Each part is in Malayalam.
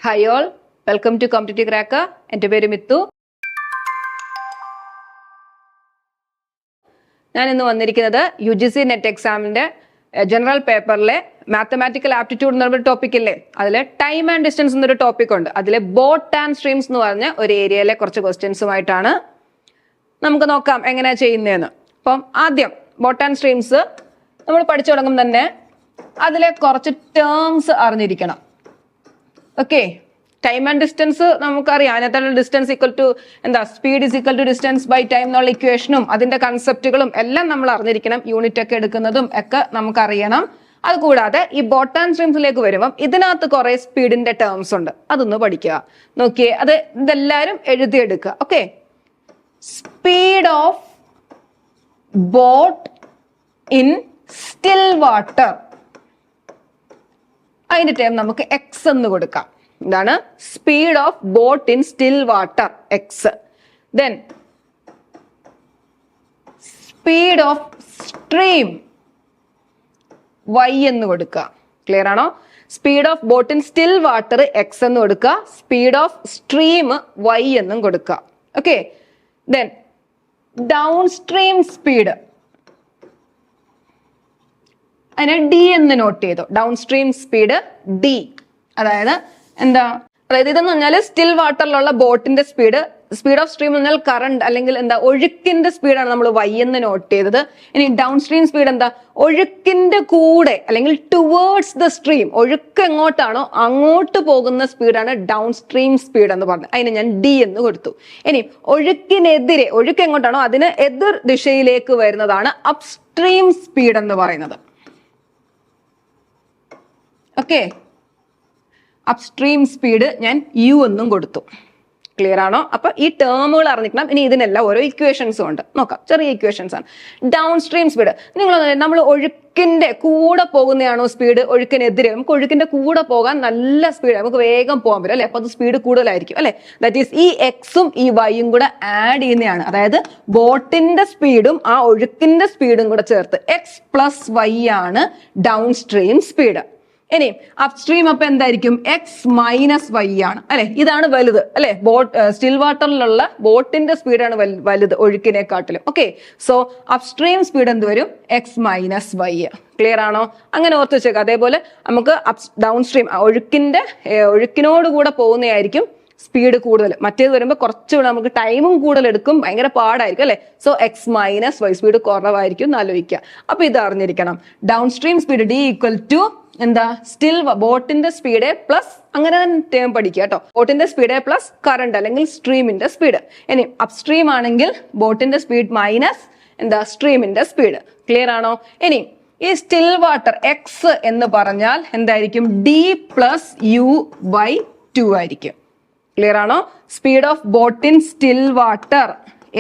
Hi all, welcome to competitive cracker. എൻ്റെ പേര് മിത്തു. ഞാൻ ഇന്ന് വന്നിരിക്കുന്നത് UGC നെറ്റ് എക്സാമിന്റെ ജനറൽ പേപ്പറിലെ മാത്തമാറ്റിക്കൽ ആപ്റ്റിറ്റ്യൂഡ് എന്നൊരു ടോപ്പിക് ഇല്ലേ, അതിലെ ടൈം ആൻഡ് ഡിസ്റ്റൻസ് എന്നൊരു ടോപ്പിക് ഉണ്ട്. അതിലെ ബോട്ട് ആൻഡ് സ്ട്രീംസ് എന്ന് പറഞ്ഞ ഒരു ഏരിയയിലെ കുറച്ച് ക്വസ്റ്റ്യൻസുമായിട്ടാണ് നമുക്ക് നോക്കാം എങ്ങനെയാ ചെയ്യുന്നതെന്ന്. അപ്പം ആദ്യം ബോട്ട് ആൻഡ് സ്ട്രീംസ് നമ്മൾ പഠിച്ചു തുടങ്ങും തന്നെ അതിലെ കുറച്ച് ടേംസ് അറിഞ്ഞിരിക്കണം. ഓക്കെ, ടൈം ആൻഡ് ഡിസ്റ്റൻസ് നമുക്കറിയാം. അതിനകത്തുള്ള ഡിസ്റ്റൻസ് ഈക്വൽ ടു എന്താ, speed is equal to distance by time എന്നുള്ള ഇക്വേഷനും അതിന്റെ കൺസെപ്റ്റുകളും എല്ലാം നമ്മൾ അറിഞ്ഞിരിക്കണം. യൂണിറ്റ് ഒക്കെ എടുക്കുന്നതും ഒക്കെ നമുക്കറിയണം. അതുകൂടാതെ ഈ ബോട്ട് ആൻഡ് സ്ട്രീംസിലേക്ക് വരുമ്പം ഇതിനകത്ത് കുറെ സ്പീഡിന്റെ ടേംസ് ഉണ്ട്, അതൊന്ന് പഠിക്കുക. നോക്കിയേ, ഇതെല്ലാവരും എഴുതിയെടുക്കുക. Okay, speed of boat in still water, അതിന്റെ ടേം നമുക്ക് എക്സ് എന്ന് കൊടുക്കാം. എന്താണ് speed of boat in still water, X. Then speed of stream Y എന്ന് കൊടുക്കുക. ക്ലിയർ ആണോ? Speed of boat in still water X എന്ന് കൊടുക്കുക, സ്പീഡ് ഓഫ് സ്ട്രീം വൈ എന്നും കൊടുക്കുക. Okay, then down stream speed, അതിനെ ഡി എന്ന് നോട്ട് ചെയ്തു. Down stream speed D. അതായത് എന്താ, അതായത് ഇതെന്ന് പറഞ്ഞാൽ സ്റ്റിൽ വാട്ടറിലുള്ള ബോട്ടിന്റെ സ്പീഡ്. സ്പീഡ് ഓഫ് സ്ട്രീം എന്ന് പറഞ്ഞാൽ കറണ്ട് അല്ലെങ്കിൽ എന്താ ഒഴുക്കിന്റെ സ്പീഡാണ് നമ്മൾ വൈ എന്ന് നോട്ട് ചെയ്തത്. ഇനി ഡൗൺ സ്ട്രീം സ്പീഡ് എന്താ, ഒഴുക്കിന്റെ കൂടെ അല്ലെങ്കിൽ ടുവേർഡ്സ് ദ സ്ട്രീം, ഒഴുക്ക് എങ്ങോട്ടാണോ അങ്ങോട്ട് പോകുന്ന സ്പീഡാണ് ഡൗൺ സ്ട്രീം സ്പീഡ് എന്ന് പറഞ്ഞത്. അതിന് ഞാൻ ഡി എന്ന് കൊടുത്തു. ഇനി ഒഴുക്കിനെതിരെ, ഒഴുക്ക് എങ്ങോട്ടാണോ അതിന് എതിർ ദിശയിലേക്ക് വരുന്നതാണ് അപ് സ്ട്രീം സ്പീഡ് എന്ന് പറയുന്നത്. ഓക്കെ, അപ്സ്ട്രീം സ്പീഡ് ഞാൻ യു എന്നും കൊടുത്തു. ക്ലിയർ ആണോ? അപ്പൊ ഈ ടേമുകൾ അറിഞ്ഞിരിക്കണം. ഇനി ഇതിനെല്ലാം ഓരോ ഇക്വേഷൻസും ഉണ്ട്, നോക്കാം. ചെറിയ ഇക്വേഷൻസ് ആണ്. ഡൗൺ സ്ട്രീം സ്പീഡ്, നമ്മൾ ഒഴുക്കിന്റെ കൂടെ പോകുന്നതാണോ സ്പീഡ്, ഒഴുക്കിനെതിരെ? നമുക്ക് ഒഴുക്കിന്റെ കൂടെ പോകാൻ നല്ല സ്പീഡ്, നമുക്ക് വേഗം പോകാൻ പറ്റും അല്ലെ, അപ്പൊ അത് സ്പീഡ് കൂടുതലായിരിക്കും അല്ലെ. ദാറ്റ് ഈസ് ഈ എക്സും ഈ വൈയും കൂടെ ആഡ് ചെയ്യുന്നതാണ്. അതായത് ബോട്ടിന്റെ സ്പീഡും ആ ഒഴുക്കിന്റെ സ്പീഡും കൂടെ ചേർത്ത് എക്സ് പ്ലസ് വൈ ആണ് ഡൗൺ സ്ട്രീം സ്പീഡ്. ഇനി അപ്സ്ട്രീം അപ്പൊ എന്തായിരിക്കും, എക്സ് മൈനസ് വൈ ആണ് അല്ലെ. ഇതാണ് വലുത് അല്ലെ, സ്റ്റിൽ വാട്ടറിലുള്ള ബോട്ടിന്റെ സ്പീഡാണ് വലുത് ഒഴുക്കിനെക്കാട്ടിലും. ഓക്കെ, സോ അപ്സ്ട്രീം സ്പീഡ് എന്ത് വരും, എക്സ് മൈനസ് വൈ. ക്ലിയർ ആണോ? അങ്ങനെ ഓർത്ത് വെച്ചേക്കാം. അതേപോലെ നമുക്ക് ഡൗൺ സ്ട്രീം ഒഴുക്കിനോട് കൂടെ പോകുന്നതായിരിക്കും സ്പീഡ് കൂടുതൽ. മറ്റേത് വരുമ്പോൾ കുറച്ചുകൂടെ നമുക്ക് ടൈമും കൂടുതൽ എടുക്കും, ഭയങ്കര പാടായിരിക്കും അല്ലെ. So x minus y, speed കുറവായിരിക്കും എന്ന് ആലോചിക്കുക. അപ്പൊ ഇത് അറിഞ്ഞിരിക്കണം. Down stream speed d equal to എന്താ, സ്റ്റിൽ ബോട്ടിന്റെ സ്പീഡ് പ്ലസ്, അങ്ങനെ ടേം പഠിക്കുക കേട്ടോ. ബോട്ടിന്റെ സ്പീഡ് പ്ലസ് കറണ്ട് അല്ലെങ്കിൽ സ്ട്രീമിന്റെ സ്പീഡ്. ഇനി അപ്സ്ട്രീം ആണെങ്കിൽ ബോട്ടിന്റെ സ്പീഡ് മൈനസ് എന്താ, സ്ട്രീമിന്റെ സ്പീഡ്. ക്ലിയർ ആണോ? ഇനി ഈ സ്റ്റിൽ വാട്ടർ എക്സ് എന്ന് പറഞ്ഞാൽ എന്തായിരിക്കും, ഡി പ്ലസ് യു ബൈ 2 ആയിരിക്കും. ക്ലിയർ ആണോ? Speed of boat in still water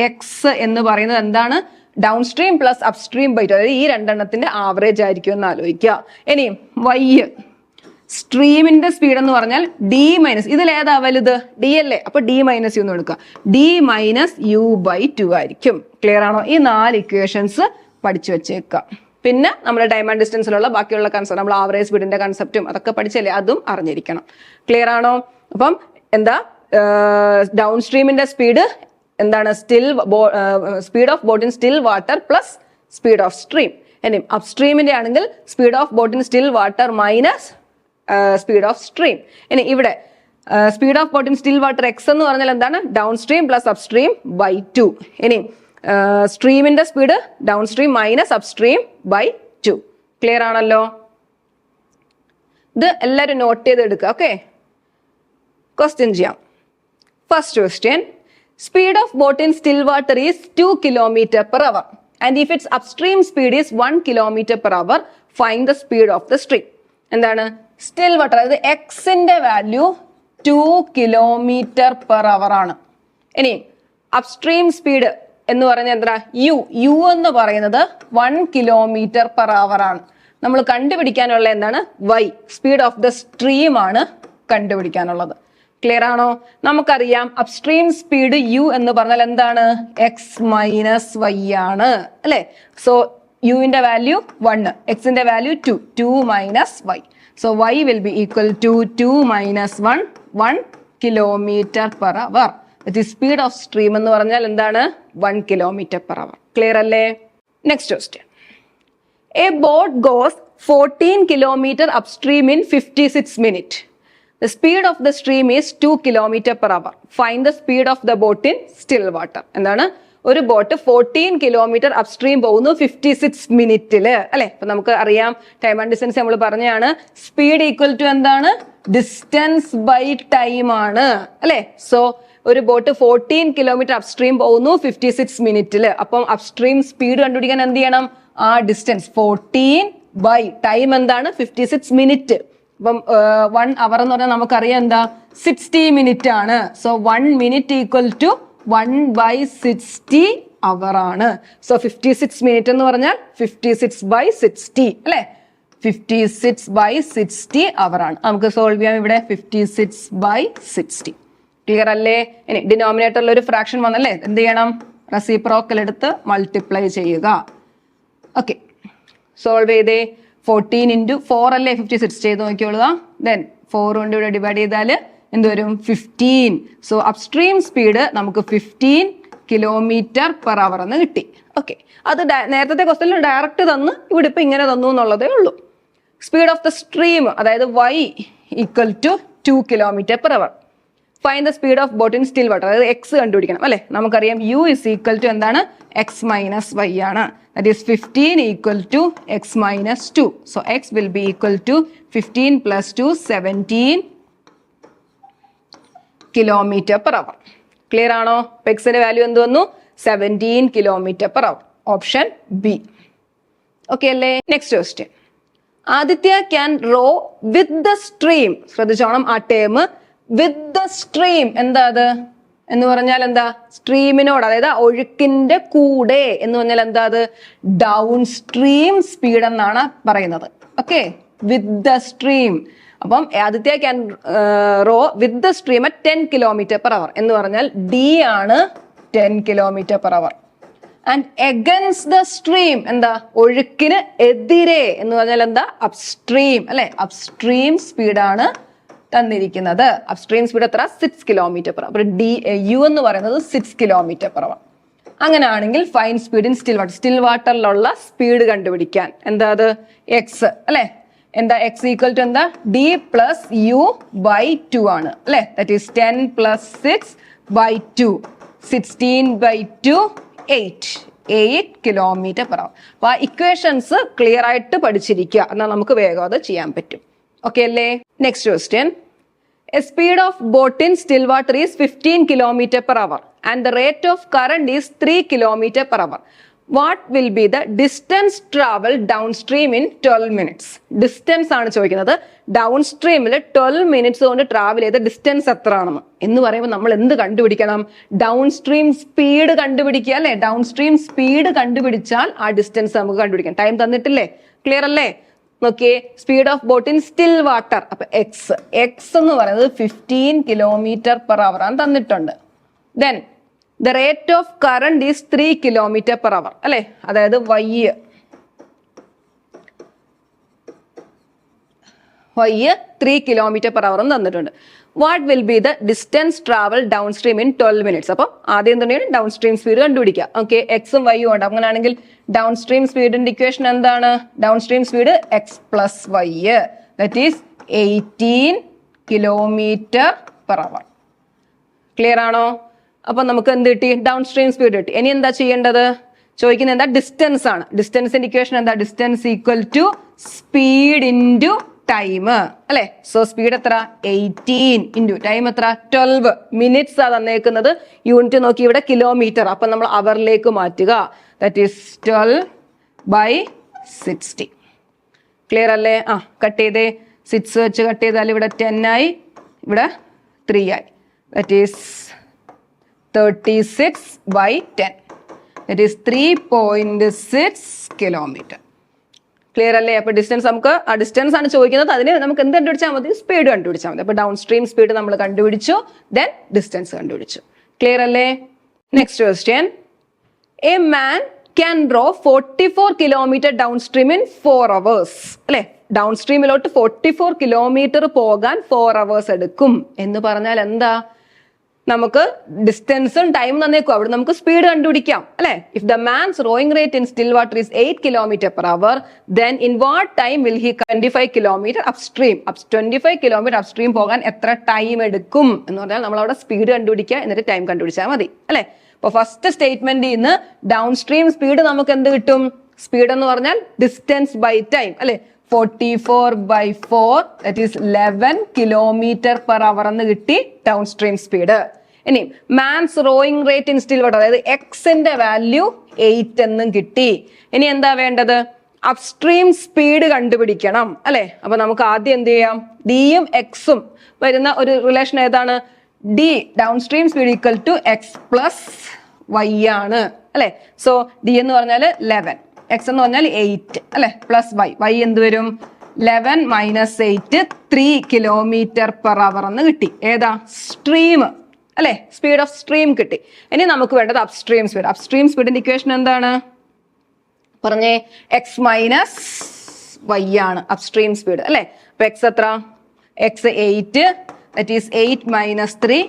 X എന്ന് പറയുന്നത് എന്താണ്, down stream plus upstream by 2. അതായത് ഈ രണ്ടെണ്ണത്തിന്റെ ആവറേജ് ആയിരിക്കും എന്ന് ആലോചിക്കുക. ഇനി വൈ, സ്ട്രീമിന്റെ സ്പീഡ് എന്ന് പറഞ്ഞാൽ ഡി മൈനസ്, ഇതിലേതാ വലുത്, ഡി അല്ലേ, അപ്പൊ ഡി മൈനസ് യു എന്ന് കൊടുക്കുക. ഡി മൈനസ് യു ബൈ 2 ആയിരിക്കും. ക്ലിയർ ആണോ? ഈ 4 ഇക്വേഷൻസ് പഠിച്ചു വെച്ചേക്കുക. പിന്നെ നമ്മുടെ ടൈം ആൻഡ് ഡിസ്റ്റൻസിലുള്ള ബാക്കിയുള്ള കൺസെപ്റ്റ്, നമ്മൾ ആവറേജ് സ്പീഡിന്റെ കൺസെപ്റ്റും അതൊക്കെ പഠിച്ചല്ലേ, അതും അറിഞ്ഞിരിക്കണം. ക്ലിയർ ആണോ? അപ്പം എന്താ, ഡൗൺ സ്ട്രീമിന്റെ സ്പീഡ് എന്താണ്, speed of boat in still water plus speed of stream. ഇനി അപ്സ്ട്രീമിന്റെ ആണെങ്കിൽ speed of boat in still water minus speed of stream. ഇനി ഇവിടെ speed of boat in still water X എന്ന് പറഞ്ഞാൽ എന്താണ്, down stream plus upstream by 2. ഇനി സ്ട്രീമിന്റെ speed downstream minus upstream by 2. Clear ആണല്ലോ? ഇത് എല്ലാവരും നോട്ട് ചെയ്ത് എടുക്കുക. ഓക്കെ, ക്വസ്റ്റ്യൻ ചെയ്യാം. First question, speed of boat in still water is 2 km/h and if its upstream speed is 1 km/h, find the speed of the stream. എന്താണ്, സ്റ്റിൽ വാട്ടർ, അതായത് എക്സിന്റെ വാല്യൂ 2 km/h ആണ്. ഇനി അപ്സ്ട്രീം സ്പീഡ് എന്ന് പറഞ്ഞാൽ എന്താ, യു എന്ന് പറയുന്നത് 1 km/h ആണ്. നമ്മൾ കണ്ടുപിടിക്കാനുള്ള എന്താണ്, y, speed of the stream ആണ് കണ്ടുപിടിക്കാനുള്ളത്. ക്ലിയർ ആണോ? നമുക്കറിയാം അപ്സ്ട്രീം സ്പീഡ് യു എന്ന് പറഞ്ഞാൽ എന്താണ്, എക്സ് മൈനസ് വൈ ആണ് അല്ലെ. സോ യുവിന്റെ വാല്യൂ 1, എക്സിന്റെ value 2 minus y. So y will be equal to 2 minus 1 1 km/h. Speed of stream എന്ന് പറഞ്ഞാൽ എന്താണ്? 1 km/h. ക്ലിയർ അല്ലേ? Next question. A boat goes 14 km upstream in 56 minutes. The speed of the stream is 2 km/h. Find the speed of the boat in still water. എന്താണ്? ഒരു ബോട്ട് 14 കിലോമീറ്റർ അപ്സ്ട്രീം പോകുന്നു 56 മിനിറ്റില് അല്ലെ. അപ്പൊ നമുക്ക് അറിയാം ടൈം ആൻഡ് ഡിസ്റ്റൻസ് നമ്മൾ പറഞ്ഞാണ്. സ്പീഡ് ഈക്വൽ ടു എന്താണ്? ഡിസ്റ്റൻസ് ബൈ ടൈം ആണ് അല്ലെ. സോ ഒരു ബോട്ട് 14 കിലോമീറ്റർ അപ്സ്ട്രീം പോകുന്നു 56 മിനിറ്റില്. അപ്പം അപ്സ്ട്രീം സ്പീഡ് കണ്ടുപിടിക്കാൻ എന്ത് ചെയ്യണം? ആ ഡിസ്റ്റൻസ് 14 ബൈ ടൈം എന്താണ്? 56 മിനിറ്റ്. അപ്പം 1 അവർ എന്ന് പറഞ്ഞാൽ നമുക്കറിയാം എന്താ? 60 മിനിറ്റ് ആണ്. സോ 1 മിനിറ്റ് ഈക്വൽ ടു 1/60 അവർ ആണ്. സോ 56 മിനിറ്റ് എന്ന് പറഞ്ഞാൽ 56/60 അല്ലെ. 56/60 അവർ ആണ്. നമുക്ക് സോൾവ് ചെയ്യാം. ഇവിടെ 56/60. ക്ലിയർ അല്ലേ? ഇനി ഡിനോമിനേറ്ററിൽ ഒരു ഫ്രാക്ഷൻ വന്നല്ലേ, എന്ത് ചെയ്യണം? റെസിപ്രോക്കൽ എടുത്ത് മൾട്ടിപ്ലൈ ചെയ്യുക. ഓക്കെ, സോൾവ് ചെയ്തേ. 14 × 4 അല്ലേ 56 ചെയ്ത് നോക്കിയോളുക. ദെൻ 4 കൊണ്ട് ഇവിടെ ഡിവൈഡ് ചെയ്താൽ എന്ത് വരും? 15. സോ അപ്സ്ട്രീം സ്പീഡ് നമുക്ക് 15 km/h എന്ന് കിട്ടി. ഓക്കെ, അത് നേരത്തെ ക്വസ്റ്റ്യനിൽ ഡയറക്റ്റ് തന്ന് ഇവിടെ ഇപ്പൊ ഇങ്ങനെ തന്നു എന്നുള്ളതേ ഉള്ളൂ. സ്പീഡ് ഓഫ് ദ സ്ട്രീം അതായത് y equal to 2 km/h. Find the speed of boat in still water, അതായത് എക്സ് കണ്ടുപിടിക്കണം അല്ലെ. നമുക്കറിയാം u ഇസ് ഈക്വൽ ടു എന്താണ്? x മൈനസ് y ആണ്. That is 15 equal to x minus 2. So x will be equal to 15 + 2 17 km/h. Clear ആണോ? എക്സിന്റെ വാല്യൂ എന്ത് വന്നു? 17 km/h. Option B. ഓക്കെ അല്ലേ? Next question. Aditya can row with the stream. ശ്രദ്ധിച്ചോണം ആ ടേം വിത്ത് ദ സ്ട്രീം. എന്താ അത് എന്ന് പറഞ്ഞാൽ എന്താ? സ്ട്രീമിനോട്, അതായത് ഒഴുക്കിന്റെ കൂടെ എന്ന് പറഞ്ഞാൽ എന്താ അത്? ഡൗൺ സ്ട്രീം സ്പീഡ് എന്നാണ് പറയുന്നത്. Okay, with the stream. അപ്പം Aditya can row with the stream at 10 km/h എന്ന് പറഞ്ഞാൽ ഡി ആണ് 10 km/h. And against the stream എന്താ? ഒഴുക്കിന് എതിരെ എന്ന് പറഞ്ഞാൽ എന്താ? അപ്സ്ട്രീം അല്ലെ. അപ്സ്ട്രീം സ്പീഡാണ് തന്നിരിക്കുന്നത്. അപ്സ്ട്രീം സ്പീഡ് എത്ര? 6 km/h. അപ്പൊ യു എന്ന് പറയുന്നത് 6 km/h. അങ്ങനെയാണെങ്കിൽ find speed in still water. Still വാട്ടറിലുള്ള സ്പീഡ് കണ്ടുപിടിക്കാൻ എന്താ അത്? എക്സ് അല്ലെ. എന്താ? എക്സ് ഈക്വൽ ടു എന്താ? ഡി പ്ലസ് യു ബൈ 2 ആണ് അല്ലെ. That is 10 + 6/2 16/2 8 km/h. അപ്പൊ ആ ഇക്വേഷൻസ് ക്ലിയർ ആയിട്ട് പഠിച്ചിരിക്കുക, എന്നാൽ നമുക്ക് വേഗം അത് ചെയ്യാൻ പറ്റും. ഓക്കെ അല്ലേ? Next question. A speed of boat in still water is 15 km/h and the rate of current is 3 km/h. What will be the distance traveled downstream in 12 minutes? Distance ആണ് ചോദിക്കുന്നത്. ഡൗൺ സ്ട്രീമിൽ 12 മിനിറ്റ്സ് കൊണ്ട് ട്രാവൽ ചെയ്ത ഡിസ്റ്റൻസ് എത്ര ആണെന്ന് എന്ന് പറയുമ്പോൾ നമ്മൾ എന്ത് കണ്ടുപിടിക്കണം? ഡൗൺ സ്ട്രീം സ്പീഡ് കണ്ടുപിടിക്കുക അല്ലെ. ഡൗൺ സ്ട്രീം സ്പീഡ് കണ്ടുപിടിച്ചാൽ ആ ഡിസ്റ്റൻസ് നമുക്ക് കണ്ടുപിടിക്കാം. ടൈം തന്നിട്ടില്ലേ? ക്ലിയർ അല്ലേ? നോക്കിയേ, speed of boat in still water. അപ്പൊ എക്സ് എന്ന് പറയുന്നത് 15 km/h ആണ് തന്നിട്ടുണ്ട്. Then the rate of current is 3 km/h അല്ലെ. അതായത് y 3 km/h തന്നിട്ടുണ്ട്. What will be the distance travel down stream in 12 minutes. അപ്പൊ ആദ്യം തന്നെയാണ് ഡൗൺ സ്ട്രീം സ്പീഡ് കണ്ടുപിടിക്കുക. ഓക്കെ, എക്സും വൈയും ഉണ്ട്. അങ്ങനെയാണെങ്കിൽ ഡൗൺ സ്ട്രീം സ്പീഡിന്റെ ഇക്വേഷൻ എന്താണ്? Down stream speed x + y, that is 18 km/h. Clear ആണോ? അപ്പൊ നമുക്ക് എന്ത് കിട്ടി? ഡൗൺ സ്ട്രീം സ്പീഡ് കിട്ടി. ഇനി എന്താ ചെയ്യേണ്ടത്? ചോദിക്കുന്നത് എന്താ? ഡിസ്റ്റൻസ് ആണ്. ഡിസ്റ്റൻസിന്റെ ഇക്വേഷൻ എന്താ? Distance equal to speed into time അല്ലെ. സോ സ്പീഡ് എത്ര? 18 ഇൻറ്റു ടൈം എത്ര? 12 മിനിറ്റ്സ് ആ തന്നേക്കുന്നത്. യൂണിറ്റ് നോക്കി ഇവിടെ കിലോമീറ്റർ, അപ്പൊ നമ്മൾ അവറിലേക്ക് മാറ്റുക. That is 12/60. ക്ലിയർ അല്ലേ? കട്ട് ചെയ്തേ. 6 വെച്ച് കട്ട് ചെയ്താൽ ഇവിടെ 10 ആയി, ഇവിടെ 3 ആയി. That is 36/10. That is 3.6 km. Clear അല്ലേ? അപ്പൊ ഡിസ്റ്റൻസ് നമുക്ക് ആ ഡിസ്റ്റൻസ് ആണ് ചോദിക്കുന്നത്. അതിന് നമുക്ക് എന്ത് കണ്ടുപിടിച്ചാൽ മതി? സ്പീഡ് കണ്ടുപിടിച്ചാൽ മതി. അപ്പൊ ഡൗൺ സ്ട്രീം സ്പീഡ് നമ്മൾ കണ്ടുപിടിച്ചു, ദെൻ ഡിസ്റ്റൻസ് കണ്ടുപിടിച്ചു. ക്ലിയർ അല്ലേ? Next question. A man can row 44 km down stream in 4 hours അല്ലെ. ഡൗൺ സ്ട്രീമിലോട്ട് 44 കിലോമീറ്റർ പോകാൻ 4 hours എടുക്കും എന്ന് പറഞ്ഞാൽ എന്താ, നമുക്ക് ഡിസ്റ്റൻസും ടൈം തന്നേക്കും, അവിടെ നമുക്ക് സ്പീഡ് കണ്ടുപിടിക്കാം അല്ലെ. If the man's Roing rate in still water is 8 km/h, then in what time will he 25 kilometer upstream? 25 kilometer upstream പോകാൻ എത്ര ടൈം എടുക്കും എന്ന് പറഞ്ഞാൽ നമ്മൾ അവിടെ സ്പീഡ് കണ്ടുപിടിക്കുക, എന്നിട്ട് ടൈം കണ്ടുപിടിച്ചാൽ മതി അല്ലെ. അപ്പൊ ഫസ്റ്റ് സ്റ്റേറ്റ്മെന്റിൽ നിന്ന് ഡൗൺ സ്ട്രീം സ്പീഡ് നമുക്ക് എന്ത് കിട്ടും? സ്പീഡ് എന്ന് പറഞ്ഞാൽ ഡിസ്റ്റൻസ് ബൈ ടൈം അല്ലെ. 44/4 that is 11 km/h എന്ന് കിട്ടി ഡൗൺ സ്ട്രീം സ്പീഡ്. ഇനി man's Roing rate in still water, അതായത് എക്സിന്റെ വാല്യൂ 8 എന്നും കിട്ടി. ഇനി എന്താ വേണ്ടത്? അപ്സ്ട്രീം സ്പീഡ് കണ്ടുപിടിക്കണം അല്ലെ. അപ്പൊ നമുക്ക് ആദ്യം എന്ത് ചെയ്യാം? ഡിയും എക്സും വരുന്ന ഒരു റിലേഷൻ ഏതാണ്? D down stream speed equal to x plus y ആണ് അല്ലെ. സോ ഡി എന്ന് പറഞ്ഞാൽ 11, എക്സ് എന്ന് പറഞ്ഞാൽ 8 അല്ലെ, പ്ലസ് വൈ. വൈ എന്ത് വരും? 11 - 8 3 km/h എന്ന് കിട്ടി. ഏതാ? സ്ട്രീം അല്ലെ, സ്പീഡ് ഓഫ് സ്ട്രീം കിട്ടി. ഇനി നമുക്ക് വേണ്ടത് അപ്സ്ട്രീം സ്പീഡ്. അപ്സ്ട്രീം സ്പീഡിന്റെ ഇക്വേഷൻ എന്താണ് പറഞ്ഞേ? എക്സ് മൈനസ് വൈ ആണ് അപ്സ്ട്രീം സ്പീഡ് അല്ലെ. അപ്പൊ എക്സ് എത്ര? എക്സ് 8, that is 8 - 3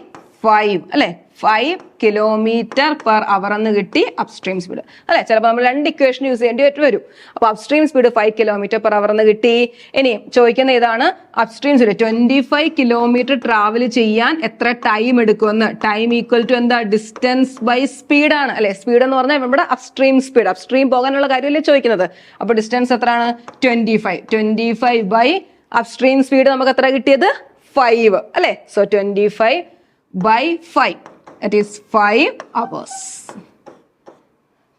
5 അല്ലെ. 5 km/h എന്ന് കിട്ടി അപ്സ്ട്രീം സ്പീഡ് അല്ലെ. ചിലപ്പോൾ നമ്മൾ 2 ഇക്വേഷൻ യൂസ് ചെയ്യേണ്ടി വരും. അപ്പൊ അപ്സ്ട്രീം സ്പീഡ് 5 km/h എന്ന് കിട്ടി. ഇനി ചോദിക്കുന്ന ഇതാണ് അപ്സ്ട്രീം സ്പീഡ് 25 കിലോമീറ്റർ ട്രാവൽ ചെയ്യാൻ എത്ര ടൈം എടുക്കുമെന്ന്. ടൈം ഈക്വൽ ടു എന്താ? ഡിസ്റ്റൻസ് ബൈ സ്പീഡ് ആണ് അല്ലെ. സ്പീഡ് എന്ന് പറഞ്ഞാൽ നമ്മുടെ അപ്സ്ട്രീം സ്പീഡ്, അപ്സ്ട്രീം പോകാനുള്ള കാര്യമല്ലേ ചോദിക്കുന്നത്. അപ്പൊ ഡിസ്റ്റൻസ് എത്രയാണ്? 25 ബൈ അപ്സ്ട്രീം സ്പീഡ് നമുക്ക് എത്ര കിട്ടിയത്? 5 അല്ലെ. So 25/5 that is 5 hours.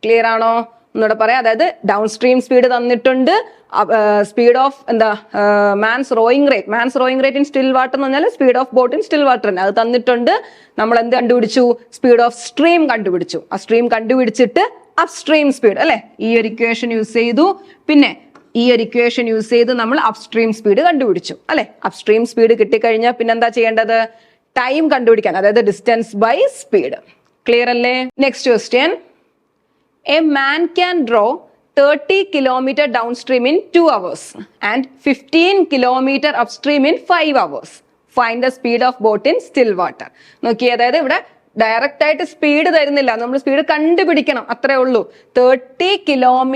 Clear ആണോ? ഒന്നുകൂടെ പറയാം. അതായത് ഡൗൺ സ്ട്രീം സ്പീഡ് തന്നിട്ടുണ്ട്, സ്പീഡ് ഓഫ് എന്താ man's Roing rate in still water എന്ന് പറഞ്ഞാൽ speed of boat in still water അത് തന്നിട്ടുണ്ട്. നമ്മൾ എന്ത് കണ്ടുപിടിച്ചു? സ്പീഡ് ഓഫ് സ്ട്രീം കണ്ടുപിടിച്ചു. ആ സ്ട്രീം കണ്ടുപിടിച്ചിട്ട് അപ്സ്ട്രീം സ്പീഡ് അല്ലെ, ഈ ഒരു ഇക്വേഷൻ യൂസ് ചെയ്തു. പിന്നെ ഈ ഒരു ഇക്വേഷൻ യൂസ് ചെയ്ത് നമ്മൾ അപ്സ്ട്രീം സ്പീഡ് കണ്ടുപിടിച്ചു അല്ലെ. അപ്സ്ട്രീം സ്പീഡ് കിട്ടിക്കഴിഞ്ഞാൽ പിന്നെ എന്താ ചെയ്യേണ്ടത്? ടൈം കണ്ടുപിടിക്കാൻ, അതായത് ഡിസ്റ്റൻസ് ബൈ സ്പീഡ്. ക്ലിയർ അല്ലേ? Next question. A man can draw 30 km down stream in 2 hours and 15 km upstream in 5 hours. Find the speed of boat in still water. നോക്കി, അതായത് ഇവിടെ ഡയറക്റ്റ് ആയിട്ട് സ്പീഡ് തരുന്നില്ല, നമ്മൾ സ്പീഡ് കണ്ടുപിടിക്കണം, അത്രേ ഉള്ളൂ. 30 km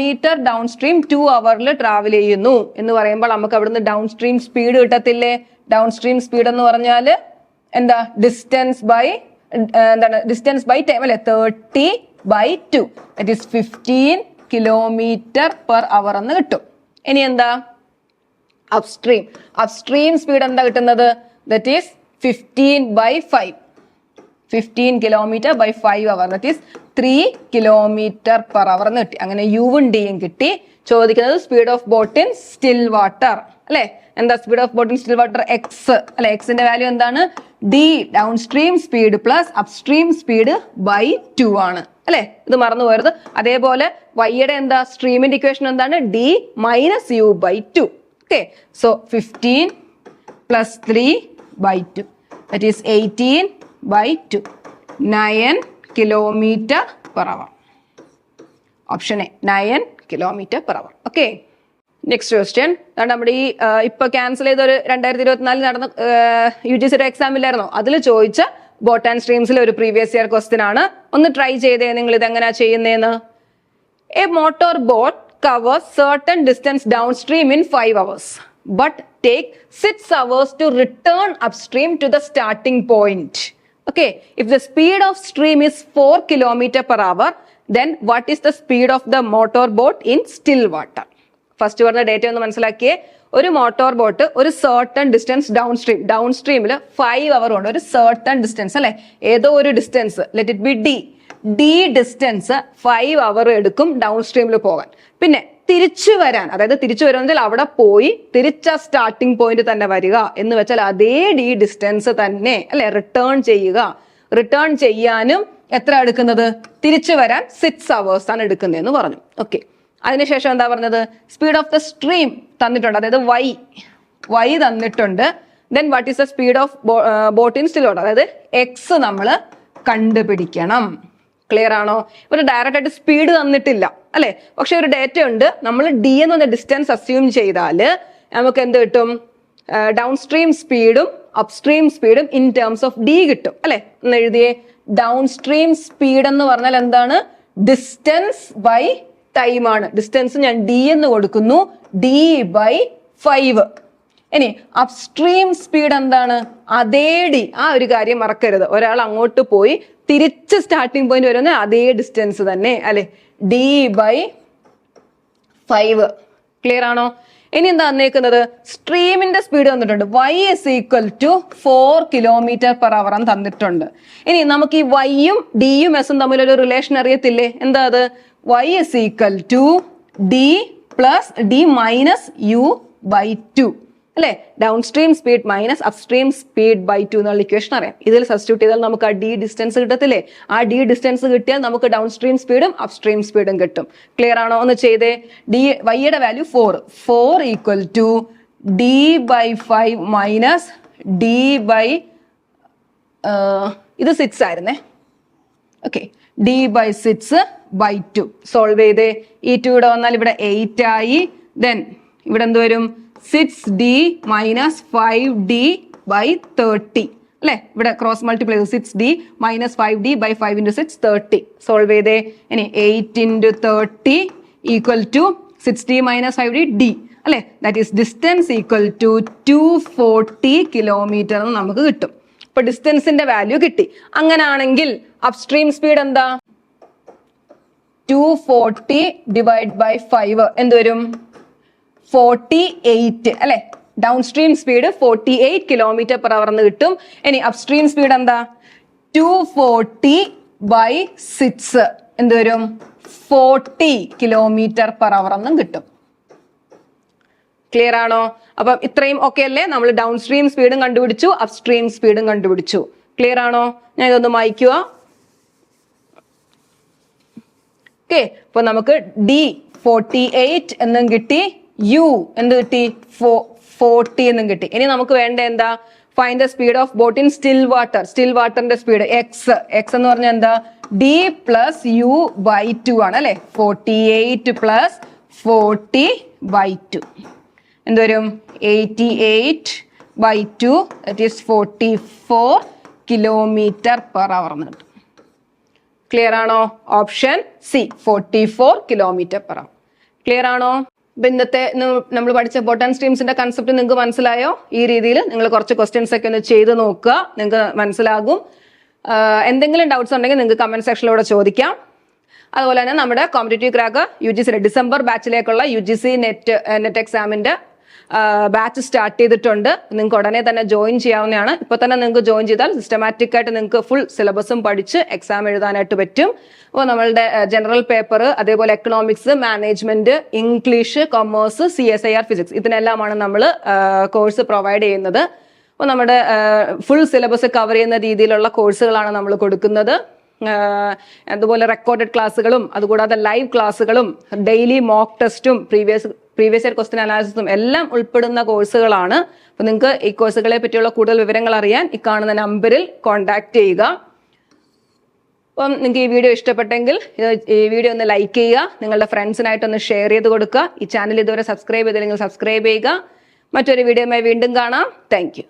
down stream 2 hours travel ചെയ്യുന്നു എന്ന് പറയുമ്പോൾ നമുക്ക് അവിടുന്ന് ഡൗൺ സ്ട്രീം സ്പീഡ് കിട്ടത്തില്ലേ? ഡൗൺ സ്ട്രീം സ്പീഡ് എന്ന് പറഞ്ഞാൽ എന്താ? ഡിസ്റ്റൻസ് ബൈ ടൈം അല്ലെ. 30/2 that is 15 km/h എന്ന് കിട്ടും. ഇനി എന്താ? അപ്സ്ട്രീം സ്പീഡ് എന്താ കിട്ടുന്നത്? that is 15/5 15 km/5 hour that is 3 km/h എന്ന് കിട്ടി. അങ്ങനെ യുവും ഡിയും കിട്ടി. ചോദിക്കുന്നത് speed of boat in still water അല്ലെ. എന്താ speed of boat in still water? X അല്ലെ. എക്സിന്റെ വാല്യൂ എന്താണ്? D down stream speed plus upstream speed by 2 ആണ് അല്ലെ. ഇത് മറന്നു പോയത്. അതേപോലെ വൈയുടെ എന്താ? സ്ട്രീമിന്റെ ഇക്വേഷൻ എന്താണ്? D minus u by 2. Okay, so 15 + 3/2 that is 18/2 9 km/h. Option A 9 km/h. Okay, next question. നമ്മുടെ ഈ ഇപ്പൊ ക്യാൻസൽ ചെയ്ത ഒരു 2024 നടന്ന UGC എക്സാമിലായിരുന്നോ, അതിൽ ചോദിച്ച ബോട്ട് ആൻഡ് സ്ട്രീംസിലെ ഒരു പ്രീവിയസ് ഇയർ ക്വസ്റ്റ്യൻ ആണ്. ഒന്ന് ട്രൈ ചെയ്തേ നിങ്ങൾ ഇത് എങ്ങനെയാ ചെയ്യുന്നതെന്ന്. A motor boat covers certain distance downstream in 5 hours but take 6 hours to return upstream to the starting point. Okay, if the speed of stream is 4 km/h, then what is the speed of the motor boat in still water? First പറഞ്ഞ ഡേറ്റ ഒന്ന് മനസ്സിലാക്കിയേ. ഒരു മോട്ടോർ ബോട്ട് ഒരു സർട്ടൺ ഡിസ്റ്റൻസ് ഡൗൺ സ്ട്രീമിൽ 5 hours കൊണ്ട് ഒരു സർട്ടൺ ഡിസ്റ്റൻസ് അല്ലെ, ഏതോ ഒരു distance, let it be D distance 5 hours എടുക്കും ഡൗൺ സ്ട്രീമിൽ പോകാൻ. പിന്നെ തിരിച്ചു വരാൻ, അതായത് തിരിച്ചു വരുമെങ്കിൽ അവിടെ പോയി തിരിച്ച സ്റ്റാർട്ടിംഗ് പോയിന്റ് തന്നെ വരിക എന്ന് വെച്ചാൽ അതേ ഡി ഡിസ്റ്റൻസ് തന്നെ അല്ലെ റിട്ടേൺ ചെയ്യുക. റിട്ടേൺ ചെയ്യാനും എത്ര എടുക്കുന്നത്? തിരിച്ചു വരാൻ 6 hours ആണ് എടുക്കുന്നതെന്ന് പറഞ്ഞു. ഓക്കെ, അതിനുശേഷം എന്താ പറഞ്ഞത്? സ്പീഡ് ഓഫ് ദ സ്ട്രീം തന്നിട്ടുണ്ട്, അതായത് വൈ തന്നിട്ടുണ്ട്. Then what is the speed of boat in still water, അതായത് എക്സ് നമ്മൾ കണ്ടുപിടിക്കണം. ക്ലിയർ ആണോ? ഇവിടെ ഡയറക്റ്റ് ആയിട്ട് സ്പീഡ് തന്നിട്ടില്ല അല്ലെ, പക്ഷെ ഒരു ഡേറ്റ ഉണ്ട്. നമ്മൾ ഡി എന്ന് പറഞ്ഞ ഡിസ്റ്റൻസ് അസ്യൂം ചെയ്താൽ നമുക്ക് എന്ത് കിട്ടും? ഡൗൺ സ്ട്രീം സ്പീഡും അപ്സ്ട്രീം സ്പീഡും ഇൻ ടേംസ് ഓഫ് ഡി കിട്ടും അല്ലെ. എന്ന് എഴുതിയേ. ഡൗൺ സ്ട്രീം സ്പീഡ് എന്ന് പറഞ്ഞാൽ എന്താണ്? ഡിസ്റ്റൻസ് ബൈ ടൈം ആണ്. ഡിസ്റ്റൻസ് ഞാൻ ഡി എന്ന് കൊടുക്കുന്നു, ഡി ബൈ 5. ഇനി അപ്സ്ട്രീം സ്പീഡ് എന്താണ്? അതേ ഡി. ആ ഒരു കാര്യം മറക്കരുത്. ഒരാൾ അങ്ങോട്ട് പോയി തിരിച്ച് സ്റ്റാർട്ടിംഗ് പോയിന്റ് വരുന്ന അതേ ഡിസ്റ്റൻസ് തന്നെ അല്ലെ, ഡി ബൈ 5. ക്ലിയർ ആണോ? ഇനി എന്താ തന്നേക്കുന്നത്? സ്ട്രീമിന്റെ സ്പീഡ് തന്നിട്ടുണ്ട്. y is equal to 4 km/h എന്ന് തന്നിട്ടുണ്ട്. ഇനി നമുക്ക് ഈ വൈയും ഡിയും എസും തമ്മിലൊരു റിലേഷൻ അറിയത്തില്ലേ? എന്താ അത്? y is equal to d plus d minus u by 2 അല്ലെ. Down stream speed minus upstream speed by 2 എന്നുള്ള ഇക്വേഷൻ അറിയാം. ഇതിൽ സബ്സ്റ്റിറ്റ്യൂട്ട് ചെയ്താൽ നമുക്ക് ആ ഡി ഡിസ്റ്റൻസ് കിട്ടത്തില്ലേ? ആ ഡി ഡിസ്റ്റൻസ് കിട്ടിയാൽ നമുക്ക് ഡൗൺ സ്ട്രീം സ്പീഡും അപ്സ്ട്രീം സ്പീഡും കിട്ടും. ക്ലിയർ ആണോ? ഒന്ന് ചെയ്തേ. വൈയുടെ value 4 equal to D by 5 minus D by ഇത് 6 ആയിരുന്നേ. Okay, D by 6 by 2 solve ചെയ്തേ. ഈ 2 ഇവിടെ വന്നാൽ ഇവിടെ 8 ആയി. ദെൻ ഇവിടെ എന്ത് വരും? 6d മൈനസ് 5d ബൈ 30 അല്ലെ. ഇവിടെ ക്രോസ് മൾട്ടിപ്ലൈ ചെയ്തു. 6d minus 5d by 5 into 6 30 solve ചെയ്തേ. ഇനി 8 into 30 equal to 6d minus 5d d അല്ലെ. That is distance equal to 240 kilometre എന്ന് നമുക്ക് കിട്ടും. ഇപ്പൊ ഡിസ്റ്റൻസിന്റെ വാല്യൂ കിട്ടി. അങ്ങനാണെങ്കിൽ അപ്സ്ട്രീം സ്പീഡ് എന്താ? 240 ഡിവൈഡ് ബൈ 5 എന്ത് വരും? 48 അല്ലെ. ഡൗൺ സ്ട്രീം സ്പീഡ് 48 km/h എന്ന് കിട്ടും. ഇനി അപ്സ്ട്രീം സ്പീഡ് എന്താ? 240 ബൈ 6 എന്ത് വരും? 40 km/h എന്നും കിട്ടും. ക്ലിയർ ആണോ? അപ്പം ഇത്രയും ഓക്കെ അല്ലേ? നമ്മൾ ഡൗൺ സ്ട്രീം സ്പീഡും കണ്ടുപിടിച്ചു, അപ്സ്ട്രീം സ്പീഡും കണ്ടുപിടിച്ചു. ക്ലിയർ ആണോ? ഞാൻ ഇതൊന്ന് മായ്ക്കുക. ഓക്കെ, അപ്പൊ നമുക്ക് ഡി 48 എന്നും കിട്ടി, യു എന്ത് കിട്ടി? 40 എന്നും കിട്ടി. ഇനി നമുക്ക് വേണ്ട എന്താ? Find the speed of boat in still water. Still വാട്ടറിന്റെ സ്പീഡ് എക്സ് എന്ന് പറഞ്ഞാൽ എന്താ? ഡി പ്ലസ് യു ബൈ 2 ആണ് അല്ലെ. 48 പ്ലസ് 40 ബൈ 2 എന്ത് വരും? 88 ബൈ 2 ദാറ്റ് ഈസ് 44 km/h എന്ന് കിട്ടും. ക്ലിയർ ആണോ? Option C 44 km/h. ക്ലിയർ ആണോ? ഇപ്പൊ ഇന്നത്തെ നമ്മൾ പഠിച്ച ബോട്ടൺ സ്ട്രീംസിന്റെ കൺസെപ്റ്റ് നിങ്ങൾക്ക് മനസ്സിലായോ? ഈ രീതിയിൽ നിങ്ങൾ കുറച്ച് ക്വസ്റ്റ്യൻസ് ഒക്കെ ഒന്ന് ചെയ്ത് നോക്കുക, നിങ്ങൾക്ക് മനസ്സിലാകും. എന്തെങ്കിലും ഡൗട്ട്സ് ഉണ്ടെങ്കിൽ നിങ്ങൾക്ക് കമന്റ് സെക്ഷനിലൂടെ ചോദിക്കാം. അതുപോലെ തന്നെ നമ്മുടെ കോമ്പറ്റേറ്റീവ് ക്രാക്ക് UGC ഡിസംബർ ബാച്ചിലേക്കുള്ള UGC നെറ്റ് എക്സാമിന്റെ ബാച്ച് സ്റ്റാർട്ട് ചെയ്തിട്ടുണ്ട്. നിങ്ങൾക്ക് ഉടനെ തന്നെ ജോയിൻ ചെയ്യാവുന്നതാണ്. ഇപ്പൊ തന്നെ നിങ്ങൾക്ക് ജോയിൻ ചെയ്താൽ സിസ്റ്റമാറ്റിക് ആയിട്ട് നിങ്ങൾക്ക് ഫുൾ സിലബസും പഠിച്ച് എക്സാം എഴുതാനായിട്ട് പറ്റും. അപ്പോൾ നമ്മളുടെ ജനറൽ പേപ്പർ, അതേപോലെ economics, management, English, commerce, CSIR, physics ഇതിനെല്ലാമാണ് നമ്മൾ കോഴ്സ് പ്രൊവൈഡ് ചെയ്യുന്നത്. അപ്പോൾ നമ്മുടെ ഫുൾ സിലബസ് കവർ ചെയ്യുന്ന രീതിയിലുള്ള കോഴ്സുകളാണ് നമ്മൾ കൊടുക്കുന്നത്. അതുപോലെ റെക്കോർഡഡ് ക്ലാസ്സുകളും അതുകൂടാതെ ലൈവ് ക്ലാസ്സുകളും ഡെയിലി മോക്ക് ടെസ്റ്റും പ്രീവിയസ് ഇയർ ക്വസ്റ്റ്യൻ അനാലിസിസും എല്ലാം ഉൾപ്പെടുന്ന കോഴ്സുകളാണ്. അപ്പൊ നിങ്ങൾക്ക് ഈ കോഴ്സുകളെ പറ്റിയുള്ള കൂടുതൽ വിവരങ്ങൾ അറിയാൻ ഈ കാണുന്ന നമ്പറിൽ കോൺടാക്ട് ചെയ്യുക. അപ്പം നിങ്ങൾക്ക് ഈ വീഡിയോ ഇഷ്ടപ്പെട്ടെങ്കിൽ ഈ വീഡിയോ ഒന്ന് ലൈക്ക് ചെയ്യുക, നിങ്ങളുടെ ഫ്രണ്ട്സിനായിട്ടൊന്ന് ഷെയർ ചെയ്ത് കൊടുക്കുക. ഈ ചാനൽ ഇതുവരെ സബ്സ്ക്രൈബ് ചെയ്തില്ലെങ്കിൽ സബ്സ്ക്രൈബ് ചെയ്യുക. മറ്റൊരു വീഡിയോയുമായി വീണ്ടും കാണാം. Thank you.